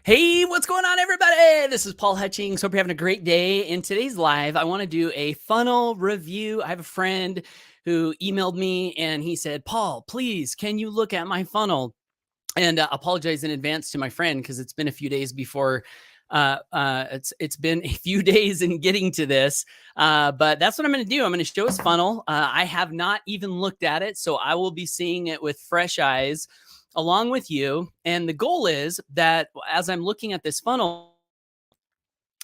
Hey, what's going on, everybody? This is Paul Hutchings. Hope you're having a great day. In today's live, I want to do a funnel review. I have a friend who emailed me and he said, Paul, please, can you look at my funnel? And apologize in advance to my friend because it's been a few days before. It's been a few days in getting to this, but that's what I'm going to do. I'm going to show his funnel. I have not even looked at it, so I will be seeing it with fresh eyes along with you. And the goal is that as I'm looking at this funnel,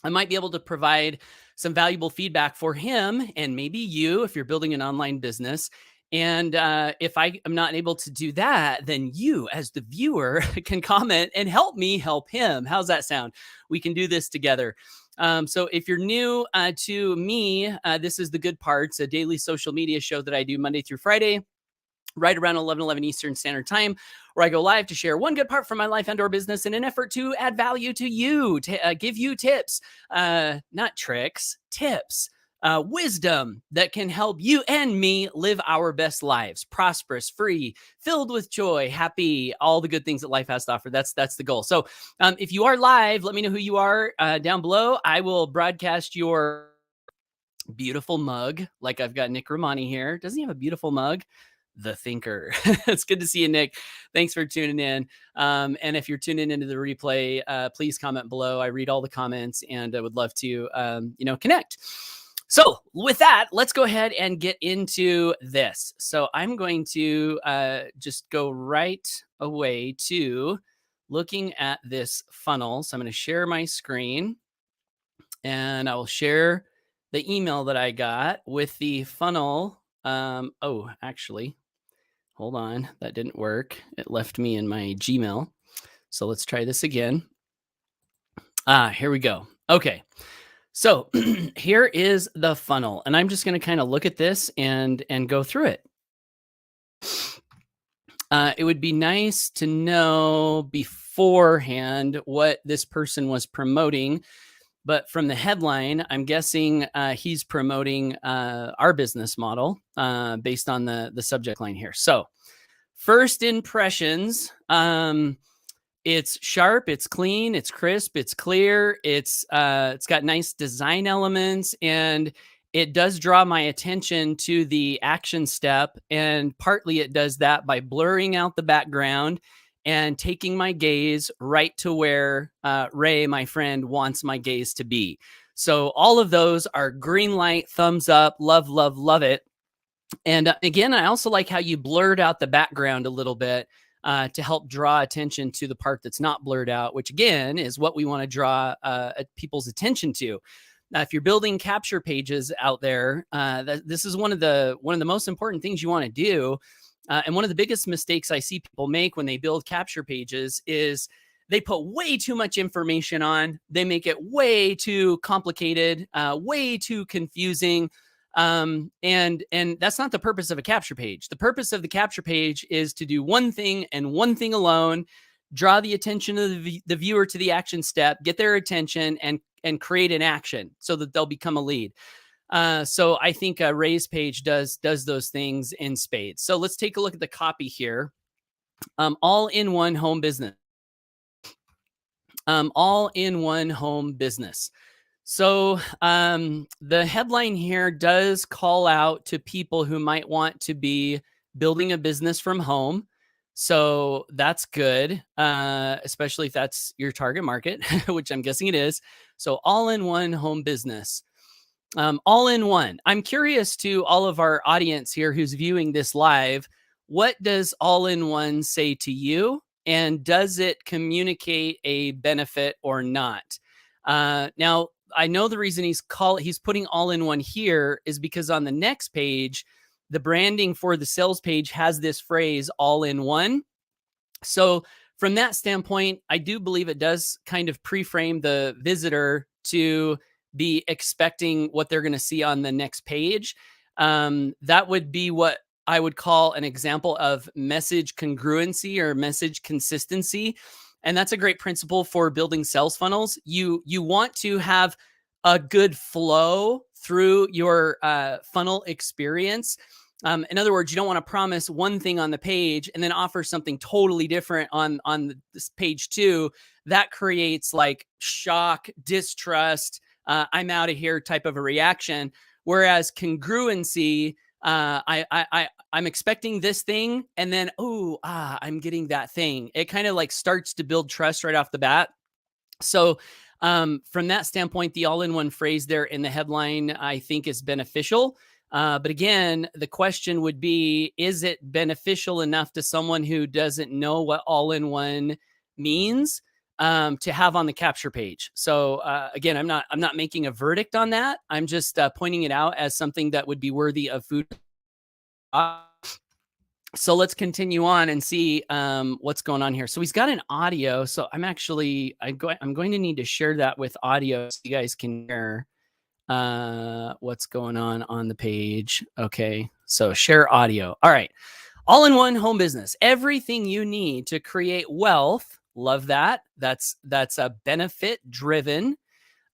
I might be able to provide some valuable feedback for him and maybe you if you're building an online business. And if I am not able to do that, then you, as the viewer, can comment and help me help him. How's that sound? We can do this together. So if you're new to me, this is The Good Parts, a daily social media show that I do Monday through Friday, right around 11 Eastern Standard Time, where I go live to share one good part from my life and or business in an effort to add value to you, to give you tips, not tricks, tips, wisdom that can help you and me live our best lives, prosperous, free, filled with joy, happy, all the good things that life has to offer. That's the goal. So if you are live, let me know who you are down below. I will broadcast your beautiful mug, like I've got Nick Romani here. Doesn't he have a beautiful mug? The Thinker. It's good to see you, Nick. Thanks for tuning in. And if you're tuning into the replay, please comment below. I read all the comments and I would love to, connect. So with that, let's go ahead and get into this. So I'm going to just go right away to looking at this funnel. So I'm going to share my screen and I will share the email that I got with the funnel. Actually, hold on. That didn't work. It left me in my Gmail. So let's try this again. Here we go. Okay. So here is the funnel. And I'm just going to kind of look at this and go through it. It would be nice to know beforehand what this person was promoting. But from the headline, I'm guessing he's promoting our business model based on the subject line here. So first impressions, it's sharp, it's clean, it's crisp, it's clear, it's got nice design elements, and it does draw my attention to the action step. And partly it does that by blurring out the background and taking my gaze right to where Ray, my friend, wants my gaze to be. So all of those are green light, thumbs up, love, love, love it. And again, I also like how you blurred out the background a little bit to help draw attention to the part that's not blurred out, which again is what we want to draw people's attention to. Now, if you're building capture pages out there, this is one of the most important things you want to do. And one of the biggest mistakes I see people make when they build capture pages is they put way too much information on. They make it way too complicated, way too confusing. And that's not the purpose of a capture page. The purpose of the capture page is to do one thing and one thing alone, draw the attention of the viewer to the action step, get their attention, and create an action so that they'll become a lead. So I think Ray's page does those things in spades. So let's take a look at the copy here. All-in-one home business. All-in-one home business. So the headline here does call out to people who might want to be building a business from home. So that's good, especially if that's your target market, which I'm guessing it is. So all-in-one home business. All in one. I'm curious to all of our audience here who's viewing this live, what does all in one say to you? And does it communicate a benefit or not? Now, I know the reason he's putting all in one here is because on the next page, the branding for the sales page has this phrase all in one. So from that standpoint, I do believe it does kind of pre-frame the visitor to be expecting what they're going to see on the next page. That would be what I would call an example of message congruency or message consistency. And that's a great principle for building sales funnels. You want to have a good flow through your funnel experience. In other words, you don't want to promise one thing on the page and then offer something totally different on this page 2. That creates like shock, distrust, I'm out of here type of a reaction. Whereas congruency, I'm expecting this thing, and then I'm getting that thing. It kind of like starts to build trust right off the bat. So from that standpoint, the all-in-one phrase there in the headline, I think, is beneficial. But again, the question would be, is it beneficial enough to someone who doesn't know what all-in-one means to have on the capture page? So again, I'm not making a verdict on that. I'm just pointing it out as something that would be worthy of food. So let's continue on and see what's going on here. So he's got an audio. So I'm going to need to share that with audio so you guys can hear what's going on the page. Okay, so share audio. All right. All-in-one home business. Everything you need to create wealth. Love that. That's a benefit driven.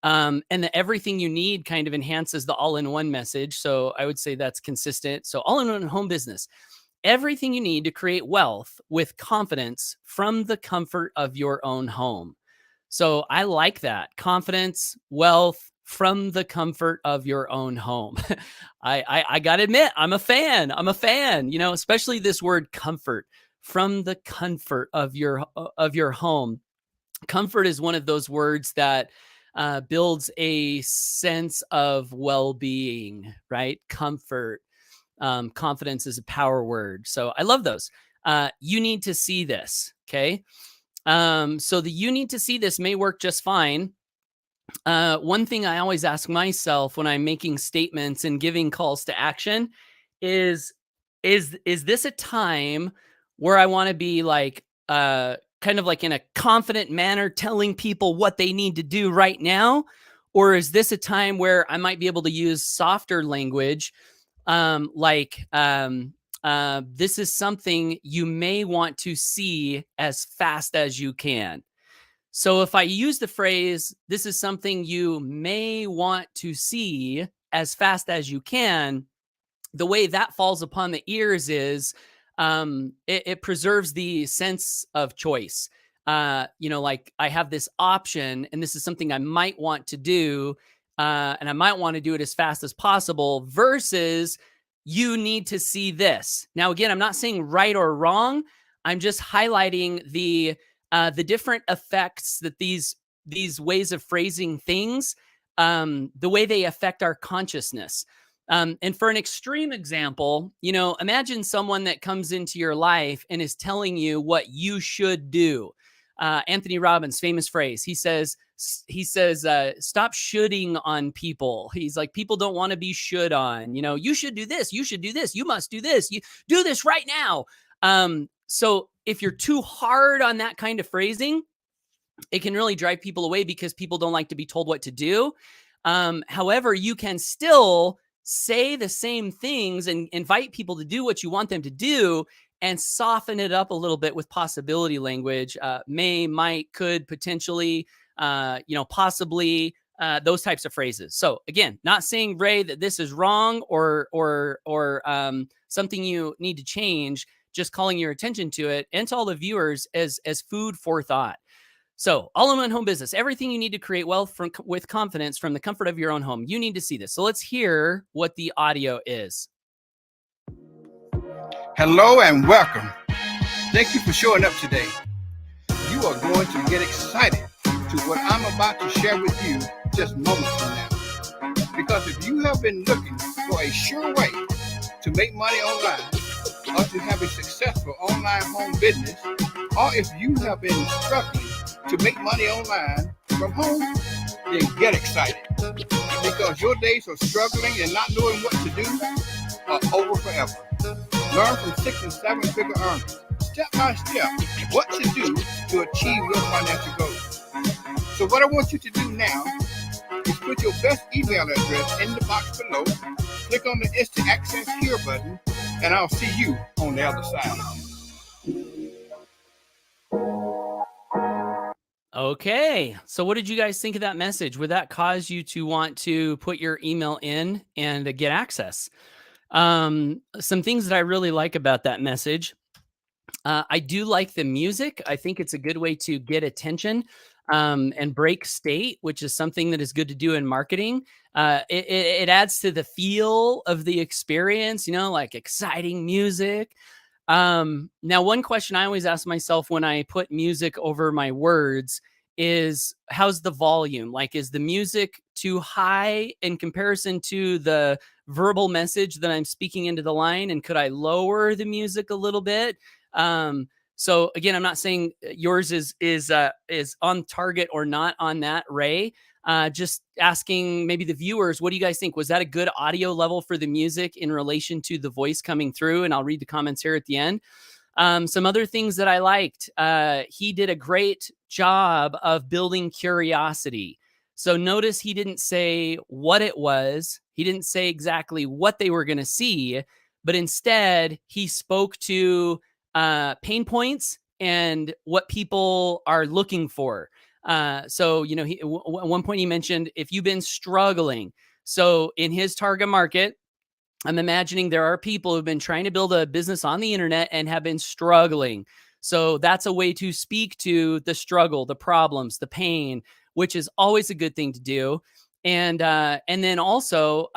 And the everything you need kind of enhances the all-in-one message. So I would say that's consistent. So all-in-one home business. Everything you need to create wealth with confidence from the comfort of your own home. So I like that. Confidence, wealth from the comfort of your own home. I got to admit, I'm a fan. Especially this word comfort, from the comfort of your home. Comfort is one of those words that builds a sense of well-being, right? Comfort. Confidence is a power word. So I love those. You need to see this. Okay. So the you need to see this may work just fine. One thing I always ask myself when I'm making statements and giving calls to action is this a time where I want to be like, kind of like in a confident manner, telling people what they need to do right now? Or is this a time where I might be able to use softer language? This is something you may want to see as fast as you can. So if I use the phrase, this is something you may want to see as fast as you can, the way that falls upon the ears is it preserves the sense of choice. Like I have this option and this is something I might want to do. And I might want to do it as fast as possible versus you need to see this. Now, again, I'm not saying right or wrong. I'm just highlighting the different effects that these ways of phrasing things, the way they affect our consciousness. And for an extreme example, imagine someone that comes into your life and is telling you what you should do. Anthony Robbins' famous phrase, he says, stop shoulding on people. He's like, people don't want to be should on, you should do this. You should do this. You must do this. You do this right now. So if you're too hard on that kind of phrasing, it can really drive people away because people don't like to be told what to do. However, you can still say the same things and invite people to do what you want them to do and soften it up a little bit with possibility language, may, might, could, potentially, possibly, those types of phrases. So again, not saying, Ray, that this is wrong or something you need to change, just calling your attention to it and to all the viewers as food for thought. So all-in-one home business, everything you need to create wealth with confidence from the comfort of your own home. You need to see this. So let's hear what the audio is. Hello and welcome. Thank you for showing up today. You are going to get excited to what I'm about to share with you just moments from now. Because if you have been looking for a sure way to make money online or to have a successful online home business, or if you have been struggling to make money online from home, then get excited. Because your days of struggling and not knowing what to do are over forever. Learn from 6 and 7 figure earners, step by step, what to do to achieve your financial goals. So what I want you to do now is put your best email address in the box below, click on the Instant Access Here button, and I'll see you on the other side. Okay, so what did you guys think of that message? Would that cause you to want to put your email in and get access? Some things that I really like about that message. I do like the music. I think it's a good way to get attention and break state, which is something that is good to do in marketing. It adds to the feel of the experience, like exciting music. Now, one question I always ask myself when I put music over my words is how's the volume? Like, is the music too high in comparison to the verbal message that I'm speaking into the line? And could I lower the music a little bit? So again, I'm not saying yours is on target or not on that, Ray. Just asking maybe the viewers, what do you guys think? Was that a good audio level for the music in relation to the voice coming through? And I'll read the comments here at the end. Some other things that I liked. He did a great job of building curiosity. So notice he didn't say what it was. He didn't say exactly what they were going to see, but instead he spoke to pain points and what people are looking for. So, at one point he mentioned if you've been struggling. So in his target market, I'm imagining there are people who've been trying to build a business on the internet and have been struggling. So that's a way to speak to the struggle, the problems, the pain, which is always a good thing to do. And then also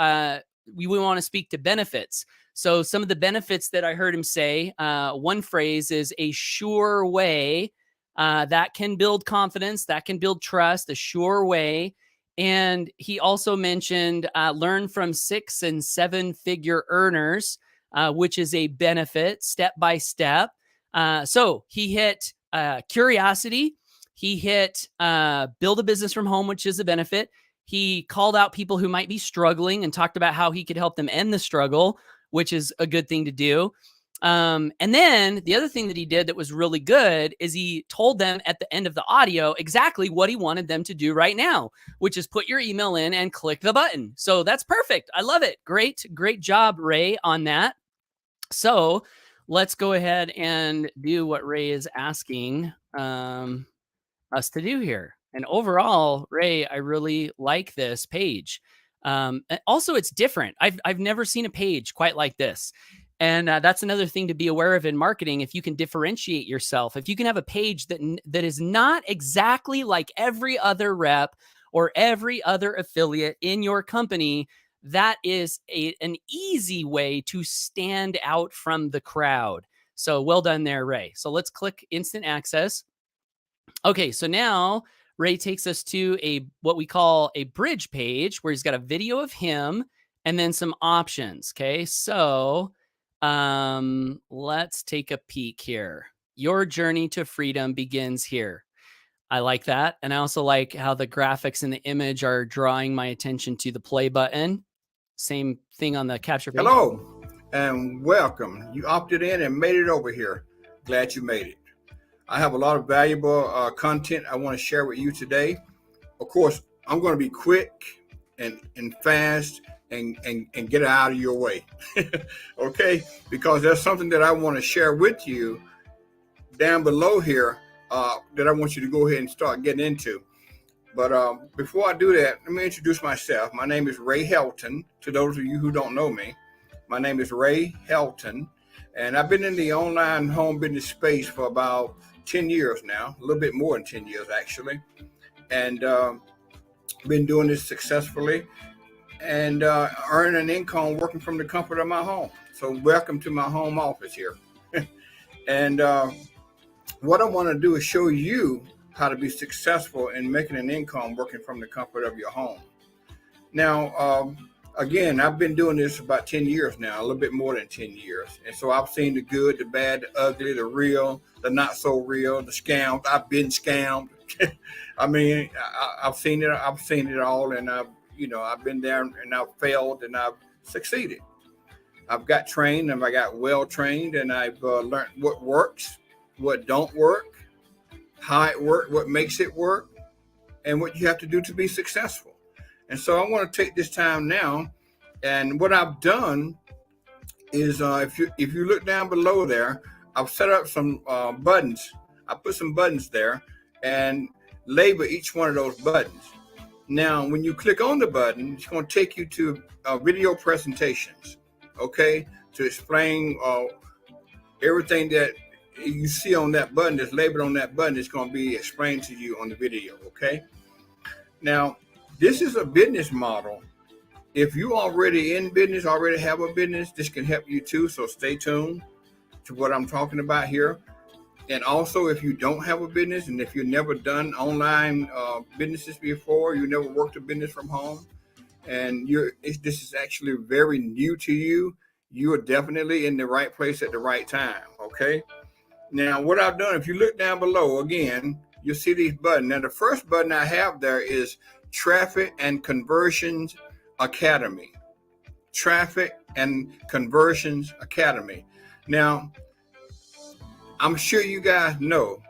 we want to speak to benefits. So some of the benefits that I heard him say, one phrase is a sure way. That can build confidence, that can build trust, a sure way. And he also mentioned learn from 6 and 7 figure earners, which is a benefit step by step. So he hit curiosity. He hit build a business from home, which is a benefit. He called out people who might be struggling and talked about how he could help them end the struggle, which is a good thing to do. And then the other thing that he did that was really good is he told them at the end of the audio exactly what he wanted them to do right now, which is put your email in and click the button. So that's perfect. I love it. Great job, Ray, on that. So let's go ahead and do what Ray is asking us to do here. And overall, Ray, I really like this page. Also, it's different. I've never seen a page quite like this. And that's another thing to be aware of in marketing. If you can differentiate yourself, if you can have a page that is not exactly like every other rep or every other affiliate in your company, that is an easy way to stand out from the crowd. So well done there, Ray. So let's click instant access. Okay, so now Ray takes us to what we call a bridge page where he's got a video of him and then some options. Okay, so let's take a peek here. Your journey to freedom begins here. I like that. And I also like how the graphics in the image are drawing my attention to the play button. Same thing on the capture page. Hello and welcome. You opted in and made it over here. Glad you made it. I have a lot of valuable content I want to share with you today. Of course, I'm going to be quick and fast and get it out of your way. Okay? Because there's something that I want to share with you down below here that I want you to go ahead and start getting into. But before I do that, let me introduce myself. My name is Ray Helton. To those of you who don't know me, my name is Ray Helton. And I've been in the online home business space for about 10 years now, a little bit more than 10 years actually, and been doing this successfully and earning an income working from the comfort of my home. So welcome to my home office here. And what I want to do is show you how to be successful in making an income working from the comfort of your home. Now, again, I've been doing this about 10 years now, a little bit more than 10 years. And so I've seen the good, the bad, the ugly, the real, the not so real, the scams. I've been scammed. I mean, I've seen it. I've seen it all. And I've been there and I've failed and I've succeeded. I've got trained and I got well trained and I've learned what works, what don't work, how it works, what makes it work, and what you have to do to be successful. And so I want to take this time now, and what I've done is if you look down below there, I've set up some buttons. I put some buttons there and label each one of those buttons. Now, when you click on the button, it's going to take you to video presentations. okay, to explain everything that you see on that button, that's labeled on that button, is going to be explained to you on the video, okay? Now, this is a business model. If you already in business, already have a business, this can help you too, so stay tuned to what I'm talking about here. And also, if you don't have a business, and if you've never done online businesses before, you never worked a business from home, and this is actually very new to you, you are definitely in the right place at the right time, okay? Now, what I've done, if you look down below, again, you'll see these buttons. Now, the first button I have there is Traffic and Conversions Academy. Traffic and Conversions Academy. Now, I'm sure you guys know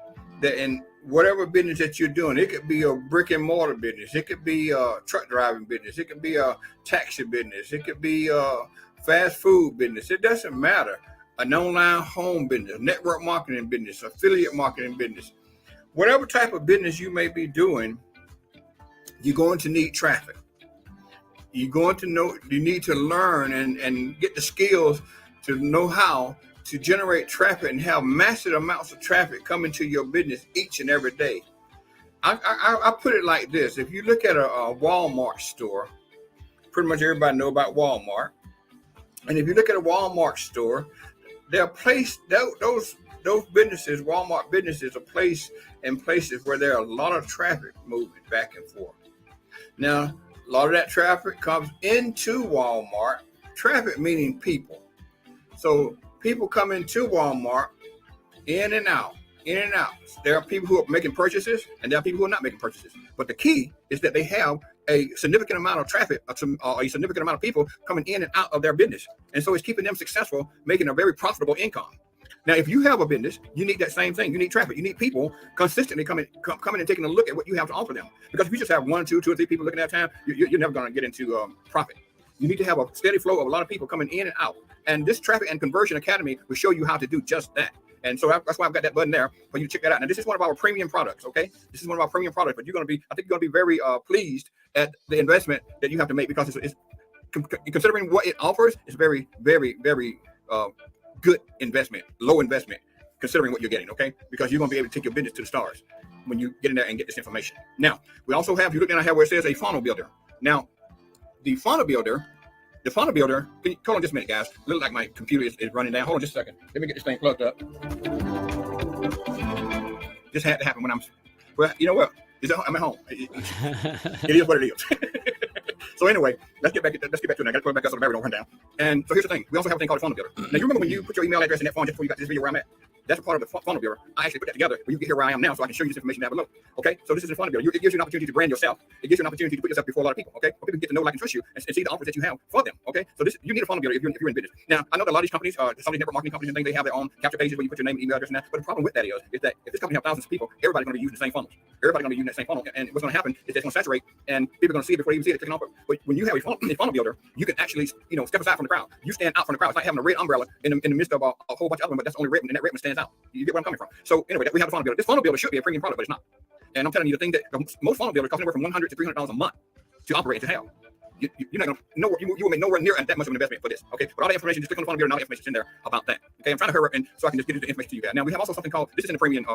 that in whatever business that you're doing, it could be a brick and mortar business, it could be a truck driving business, it could be a taxi business, it could be a fast food business. It doesn't matter. An online home business, network marketing business, affiliate marketing business, whatever type of business you may be doing, you're going to need traffic. You're going to know, you need to learn and get the skills to know how to generate traffic and have massive amounts of traffic coming to your business each and every day. I put it like this. If you look at a Walmart store, pretty much everybody know about Walmart. And if you look at a Walmart store, they're placed, those businesses, Walmart businesses, are placed in places where there are a lot of traffic moving back and forth. Now, a lot of that traffic comes into Walmart. Traffic meaning people. So people come into Walmart, in and out, in and out. There are people who are making purchases, and there are people who are not making purchases. But the key is that they have a significant amount of traffic, a significant amount of people coming in and out of their business. And so it's keeping them successful, making a very profitable income. Now, if you have a business, you need that same thing. You need traffic. You need people consistently coming and taking a look at what you have to offer them. Because if you just have 1, 2, 2 or 3 people looking at a time, you're never going to get into profit. You need to have a steady flow of a lot of people coming in and out. And this Traffic and Conversion Academy will show you how to do just that. And so that's why I've got that button there for you to check that out. Now, this is one of our premium products, okay? This is one of our premium products, but I think you're going to be very pleased at the investment that you have to make, because it's considering what it offers, it's very, very, very good investment, low investment, considering what you're getting, okay? Because you're going to be able to take your business to the stars when you get in there and get this information. Now, we also have, you look down, I have where it says a funnel builder. Now, the funnel builder, can you hold on just a minute, guys? Look like my computer is running down. Hold on just a second. Let me get this thing plugged up. This had to happen when well, you know what? I'm at home. It is what it is. So anyway, let's get back to it. I got to put it back up so the battery don't run down. And so here's the thing. We also have a thing called a funnel builder. Now, you remember when you put your email address in that phone just before you got this video where I'm at? That's a part of the funnel builder. I actually put that together where you get here where I am now, so I can show you this information down below. Okay, so this is the funnel builder. It gives you an opportunity to brand yourself. It gives you an opportunity to put yourself before a lot of people. Okay, for people to get to know, like, and trust you, and see the offers that you have for them. Okay, so you need a funnel builder if you're in business. Now, I know that a lot of these companies, some of these network marketing companies and things, they have their own capture pages where you put your name, email address, and that. But the problem with that is that if this company has thousands of people, everybody's going to be using the same funnels. Everybody's going to be using that same funnel, and what's going to happen is it's going to saturate, and people are going to see it before they even see it clicking off it. But when you have a funnel builder, you can actually, step aside from the crowd. You stand out from the crowd. It's like having a red umbrella in the midst of a whole bunch of other ones, but that's only red, and that red one stands out. You get where I'm coming from. So anyway, we have the funnel builder. This funnel builder should be a premium product, but it's not. And I'm telling you, the thing that most funnel builders cost anywhere from $100 to $300 a month to operate and to have. You're not going to you will make nowhere near that much of an investment for this. Okay, but all the information, just click on the funnel builder, and all the information is in there about that. Okay, I'm trying to hurry up, and so I can just get the information to you guys. Now, we have also something called, this is in the premium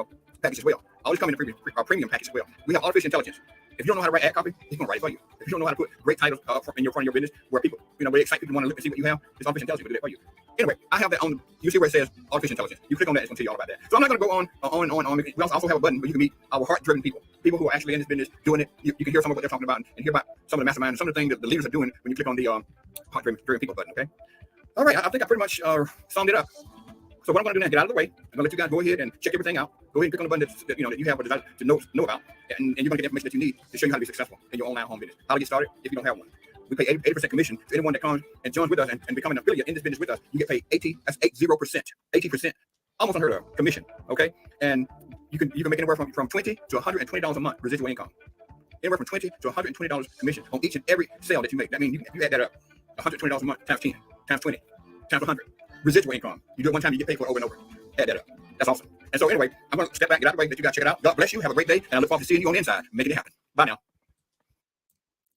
package as well. All this come in the premium package as well. We have artificial intelligence. If you don't know how to write ad copy, it's going to write it for you. If you don't know how to put great titles in front of your business, where people, where excite people want to look and see what you have, it's artificial intelligence will do that for you. Anyway, I have that on. You see where it says artificial intelligence. You click on that, it's going to tell you all about that. So I'm not going to go on. We also have a button where you can meet our heart-driven people who are actually in this business doing it. You can hear some of what they're talking about and hear about some of the masterminds and some of the things that the leaders are doing when you click on the heart-driven people button. Okay. All right. I think I pretty much summed it up. So what I'm going to do now, get out of the way. I'm going to let you guys go ahead and check everything out. Go ahead and click on the button that you have a desire to know about, and you're going to get the information that you need to show you how to be successful in your online home business. How to get started if you don't have one. We pay 80% commission to anyone that comes and joins with us and become an affiliate in this business with us. You get paid 80%, almost unheard of commission. Okay, and you can make anywhere from $20 to $120 a month residual income. Anywhere from $20 to $120 commission on each and every sale that you make. That means you add that up, $120 a month times 10, times 20, times 100. Residual income. You do it one time, you get paid for it over and over. Add that up. That's awesome. And so anyway, I'm going to step back, get out of the way, let you guys check it out. God bless you. Have a great day. And I look forward to seeing you on the inside, making it happen. Bye now.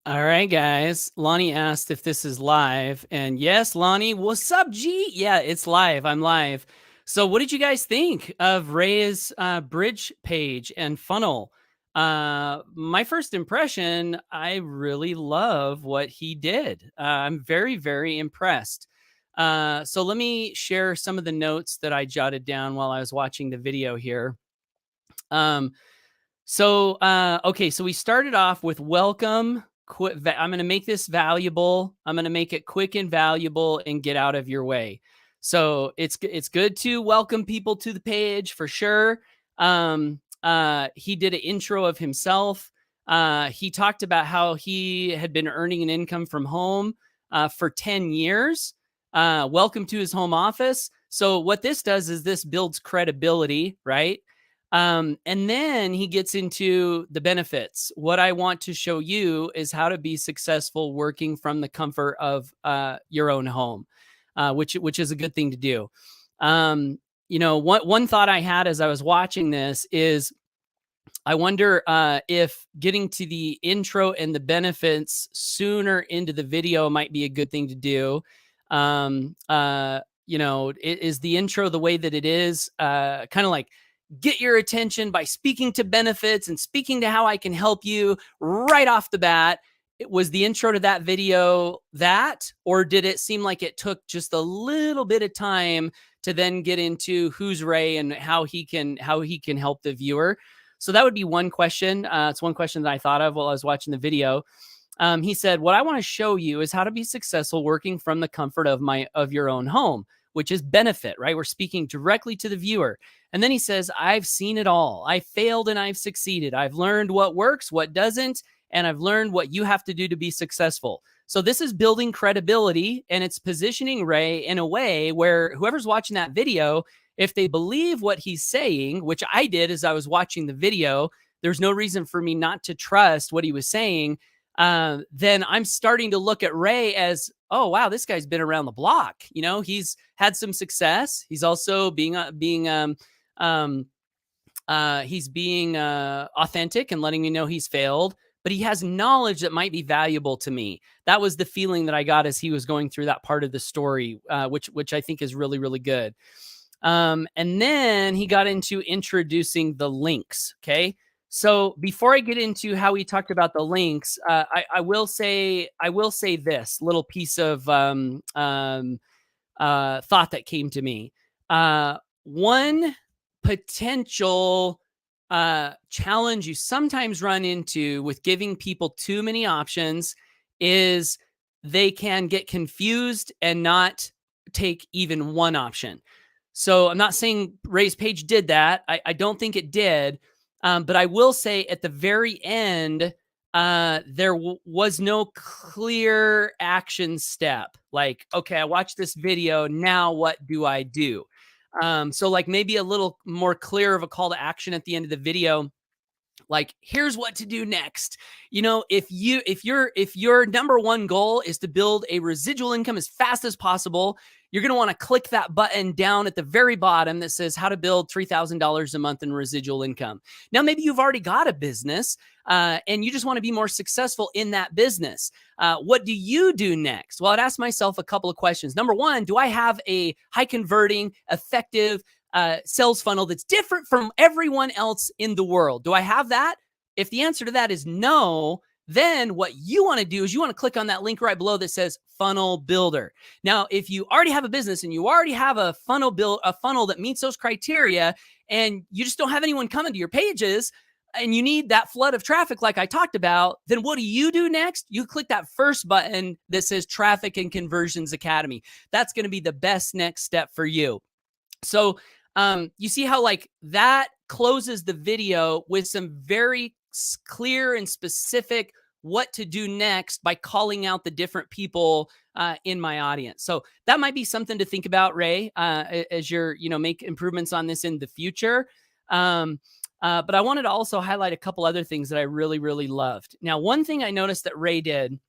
All right, guys. Lonnie asked if this is live. And yes, Lonnie, what's up, G? Yeah, it's live. I'm live. So, what did you guys think of Ray's bridge page and funnel? My first impression, I really love what he did. I'm very, very impressed. So, let me share some of the notes that I jotted down while I was watching the video here. Um, okay, so we started off with welcome. I'm going to make this valuable. I'm going to make it quick and valuable and get out of your way. So it's good to welcome people to the page for sure. He did an intro of himself. He talked about how he had been earning an income from home for 10 years. Welcome to his home office. So what this does is this builds credibility, right? And then he gets into the benefits. What I want to show you is how to be successful working from the comfort of your own home, which is a good thing to do. One thought I had as I was watching this is I wonder if getting to the intro and the benefits sooner into the video might be a good thing to do. Is the intro the way that it is, kind of like get your attention by speaking to benefits and speaking to how I can help you right off the bat? Was the intro to that video that, or did it seem like it took just a little bit of time to then get into who's Ray and how he can help the viewer? So that would be one question. It's one question that I thought of while I was watching the video. He said, what I want to show you is how to be successful working from the comfort of your own home, which is benefit, right? We're speaking directly to the viewer. And then he says, I've seen it all. I failed and I've succeeded. I've learned what works, what doesn't, and I've learned what you have to do to be successful. So this is building credibility, and it's positioning Ray in a way where whoever's watching that video, if they believe what he's saying, which I did as I was watching the video, there's no reason for me not to trust what he was saying. Then I'm starting to look at Ray as, oh, wow, this guy's been around the block. You know, he's had some success. He's also being authentic and letting me know he's failed, but he has knowledge that might be valuable to me. That was the feeling that I got as he was going through that part of the story, which I think is really, really good. And then he got into introducing the links. Okay. So before I get into how he talked about the links, I will say this little piece of thought that came to me. One potential challenge you sometimes run into with giving people too many options is they can get confused and not take even one option. So I'm not saying Ray's page did that. I don't think it did. But I will say at the very end, there was no clear action step. Like, okay, I watched this video. Now what do I do? So like maybe a little more clear of a call to action at the end of the video. Like, here's what to do next. You know, if your number one goal is to build a residual income as fast as possible, you're going to want to click that button down at the very bottom that says how to build $3,000 a month in residual income. Now, maybe you've already got a business and you just want to be more successful in that business. What do you do next? Well, I'd ask myself a couple of questions. Number one, do I have a high converting, effective sales funnel that's different from everyone else in the world? Do I have that? If the answer to that is no, then what you want to do is you want to click on that link right below that says funnel builder. Now, if you already have a business and you already have a funnel that meets those criteria, and you just don't have anyone coming to your pages, and you need that flood of traffic like I talked about, then what do you do next? You click that first button that says Traffic and Conversions Academy. That's going to be the best next step for you. So you see how like that closes the video with some very clear and specific what to do next by calling out the different people in my audience. So that might be something to think about, Ray, as you're, make improvements on this in the future. But I wanted to also highlight a couple other things that I really, really loved. Now, one thing I noticed that Ray did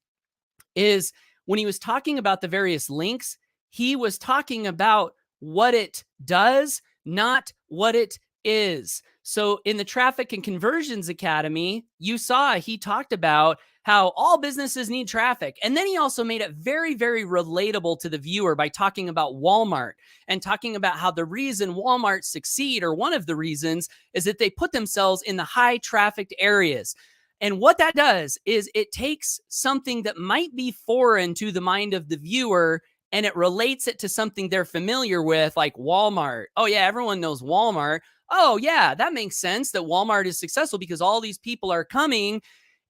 is when he was talking about the various links, he was talking about what it does, not what it is. So in the Traffic and Conversions Academy, you saw he talked about how all businesses need traffic. And then he also made it very, very relatable to the viewer by talking about Walmart and talking about how the reason Walmart succeed, or one of the reasons, is that they put themselves in the high trafficked areas. And what that does is it takes something that might be foreign to the mind of the viewer and it relates it to something they're familiar with, like Walmart. Oh, yeah, everyone knows Walmart. Oh, yeah, that makes sense that Walmart is successful because all these people are coming.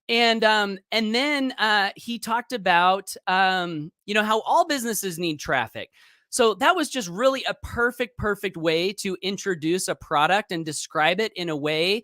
And then he talked about how all businesses need traffic. So that was just really a perfect way to introduce a product and describe it in a way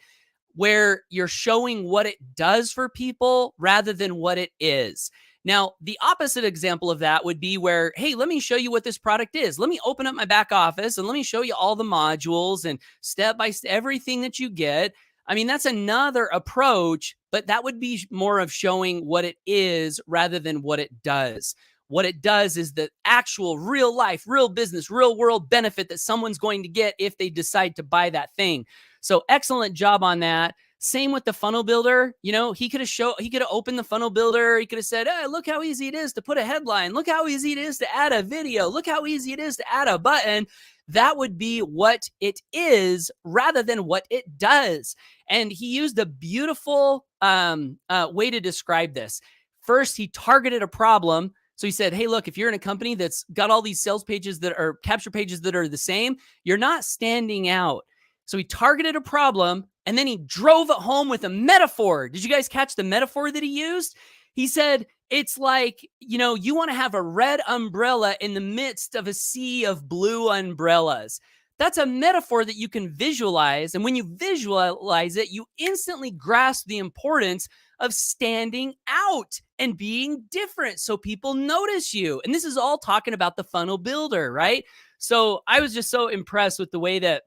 where you're showing what it does for people rather than what it is. Now, the opposite example of that would be where, hey, let me show you what this product is. Let me open up my back office and let me show you all the modules and step by step everything that you get. I mean, that's another approach, but that would be more of showing what it is rather than what it does. What it does is the actual real life, real business, real world benefit that someone's going to get if they decide to buy that thing. So excellent job on that. Same with the funnel builder. He could have opened the funnel builder. He could have said, hey, look how easy it is to put a headline. Look how easy it is to add a video. Look how easy it is to add a button. That would be what it is rather than what it does. And he used a beautiful way to describe this. First, he targeted a problem. So he said, hey, look, if you're in a company that's got all these sales pages that are capture pages that are the same, you're not standing out. So he targeted a problem and then he drove it home with a metaphor. Did you guys catch the metaphor that he used? He said, it's like, you want to have a red umbrella in the midst of a sea of blue umbrellas. That's a metaphor that you can visualize. And when you visualize it, you instantly grasp the importance of standing out and being different so people notice you. And this is all talking about the funnel builder, right? So I was just so impressed with the way that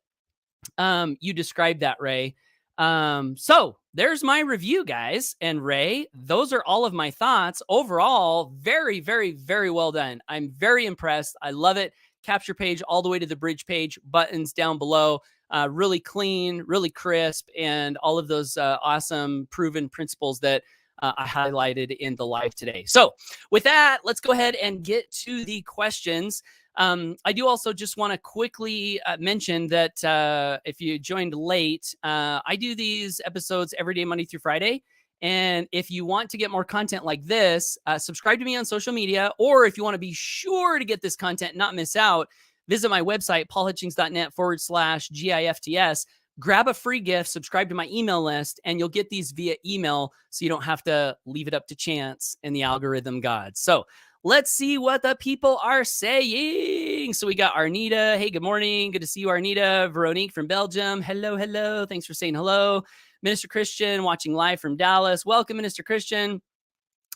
you described that, Ray. So there's my review, guys. And Ray, those are all of my thoughts. Overall, very, very, very well done. I'm very impressed. I love it. Capture page all the way to the bridge page, buttons down below, really clean, really crisp, and all of those awesome proven principles that I highlighted in the live today. So with that, let's go ahead and get to the questions. I do also just want to quickly mention that if you joined late, I do these episodes every day, Monday through Friday. And if you want to get more content like this, subscribe to me on social media. Or if you want to be sure to get this content, not miss out, visit my website, paulhutchings.net/GIFTS. Grab a free gift, subscribe to my email list, and you'll get these via email so you don't have to leave it up to chance and the algorithm gods. So let's see what the people are saying. So we got Arnita. Hey, good morning. Good to see you, Arnita. Veronique from Belgium. Hello, hello. Thanks for saying hello. Minister Christian watching live from Dallas. Welcome, Minister Christian.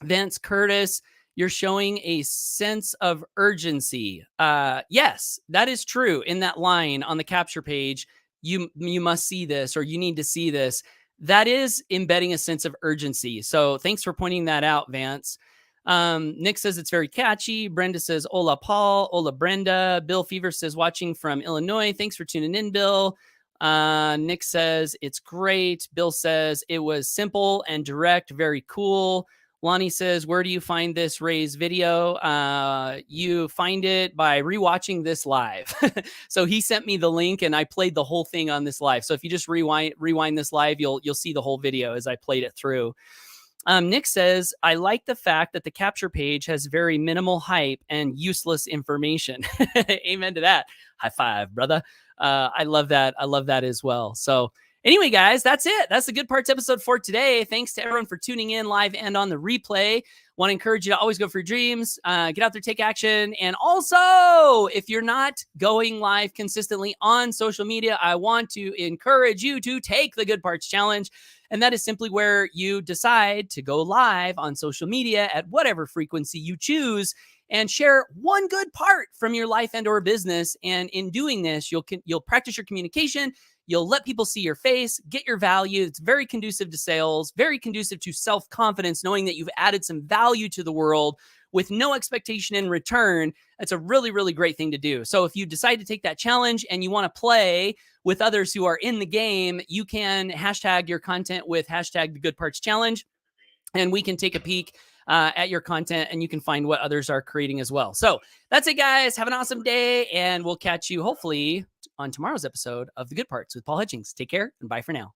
Vince Curtis, you're showing a sense of urgency. Yes, that is true. In that line on the capture page, you must see this, or you need to see this. That is embedding a sense of urgency. So thanks for pointing that out, Vance. Nick says it's very catchy. Brenda says, hola, Paul. Hola, Brenda. Bill Fever says, watching from Illinois. Thanks for tuning in, Bill. Nick says, it's great. Bill says, it was simple and direct. Very cool. Lonnie says, where do you find this Ray's video? You find it by rewatching this live. So he sent me the link and I played the whole thing on this live. So if you just rewind this live, you'll see the whole video as I played it through. Nick says, I like the fact that the capture page has very minimal hype and useless information. Amen to that. High five, brother. I love that. I love that as well. So anyway, guys, that's it. That's the Good Parts episode for today. Thanks to everyone for tuning in live and on the replay. Want to encourage you to always go for your dreams, get out there, take action. And also, if you're not going live consistently on social media, I want to encourage you to take the Good Parts Challenge. And that is simply where you decide to go live on social media at whatever frequency you choose and share one good part from your life and or business. And in doing this, you'll practice your communication. You'll let people see your face, get your value. It's very conducive to sales, very conducive to self-confidence, knowing that you've added some value to the world with no expectation in return, that's a really, really great thing to do. So if you decide to take that challenge and you want to play with others who are in the game, you can hashtag your content with hashtag the Good Parts Challenge, and we can take a peek at your content, and you can find what others are creating as well. So that's it, guys. Have an awesome day, and we'll catch you hopefully on tomorrow's episode of The Good Parts with Paul Hutchings. Take care, and bye for now.